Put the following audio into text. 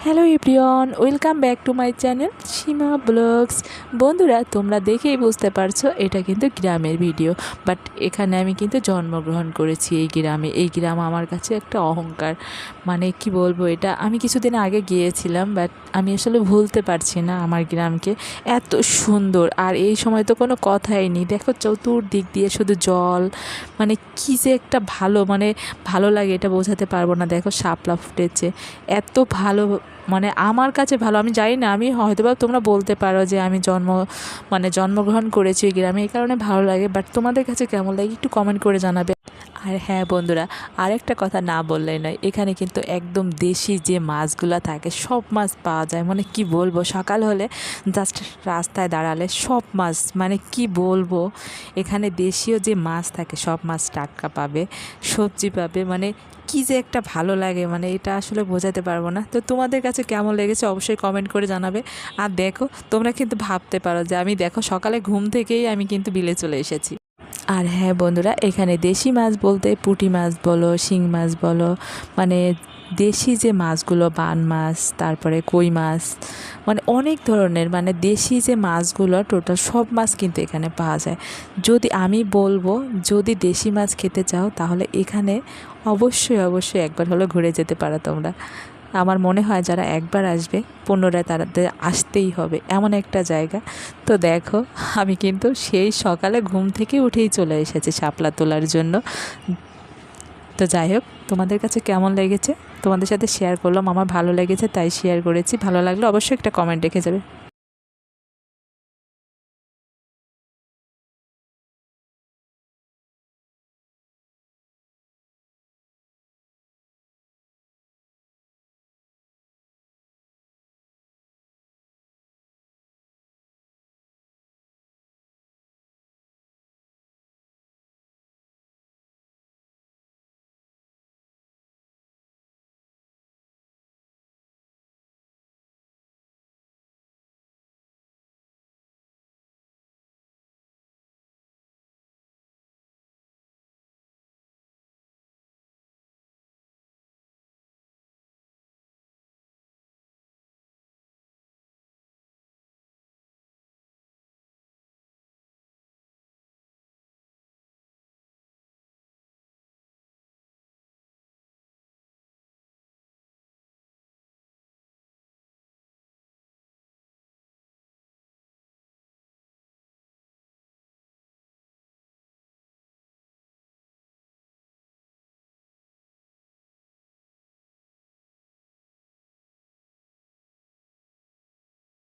Hello everyone, welcome back to my channel Seema blogs. বন্ধুরা, তোমরা দেখেই বুঝতে পারছো এটা কিন্তু গ্রামের ভিডিও। বাট এখানে আমি কিন্তু জন্মগ্রহণ করেছি এই গ্রামে। এই গ্রাম আমার কাছে একটা অহংকার। মানে কি বলবো, এটা আমি কিছুদিন আগে গিয়েছিলাম, বাট আমি আসলে ভুলতে পারছি না আমার গ্রামকে। এত সুন্দর, আর এই সময় তো কোনো কথাই নেই। দেখো চতুর্দিক দিয়ে শুধু জল, মানে কী যে একটা ভালো লাগে, এটা বোঝাতে পারবো না। দেখো শাপলা ফুটেছে, এত ভালো, মানে আমার কাছে ভালো। আমি জানি না, আমি হয়তোবা তোমরা বলতে পারো যে আমি জন্মগ্রহণ করেছি ওই গ্রামে, এই কারণে ভালো লাগে। বাট তোমাদের কাছে কেমন লাগে একটু কমেন্ট করে জানাবে। আর হ্যাঁ বন্ধুরা, আরেকটা কথা না বললেই নয়, এখানে কিন্তু একদম দেশি যে মাছগুলো থাকে সব মাছ পাওয়া যায়। মানে কি বলবো, সকাল হলে জাস্ট রাস্তায় দাঁড়ালে সব মাছ, মানে কি বলবো, এখানে দেশীয় যে মাছ থাকে সব মাছ টাটকা পাবে, সবজি পাবে। মানে কি যে একটা ভালো লাগে, মানে এটা আসলে বোঝাতে পারবো না। তো তোমাদের কাছে কেমন লেগেছে অবশ্যই কমেন্ট করে জানাবে। আর দেখো, তোমরা কিন্তু ভাবতে পারো যে আমি দেখো সকালে ঘুম থেকেই আমি কিন্তু বিলে চলে এসেছি। আর হ্যাঁ বন্ধুরা, এখানে দেশি মাছ বলতে পুঁটি মাছ বলো, শিং মাছ বলো, মানে দেশি যে মাছগুলো, বান মাছ, তারপরে কই মাছ, মানে অনেক ধরনের, মানে দেশি যে মাছগুলো টোটাল সব মাছ কিন্তু এখানে পাওয়া যায়। যদি আমি বলবো, যদি দেশি মাছ খেতে চাও তাহলে এখানে অবশ্যই অবশ্যই একবার হলো ঘুরে যেতে পারো তোমরা। আমার মনে হয় যারা একবার আসবে পুনরায় তাদের আসতেই হবে, এমন একটা জায়গা। তো দেখো, আমি কিন্তু সেই সকালে ঘুম থেকে উঠেই চলে এসেছি শাপলা তোলার জন্য। তো যাই হোক, তোমাদের কাছে কেমন লেগেছে তোমাদের সাথে শেয়ার করলাম। আমার ভালো লেগেছে তাই শেয়ার করেছি। ভালো লাগলে অবশ্যই একটা কমেন্ট রেখে যাবে।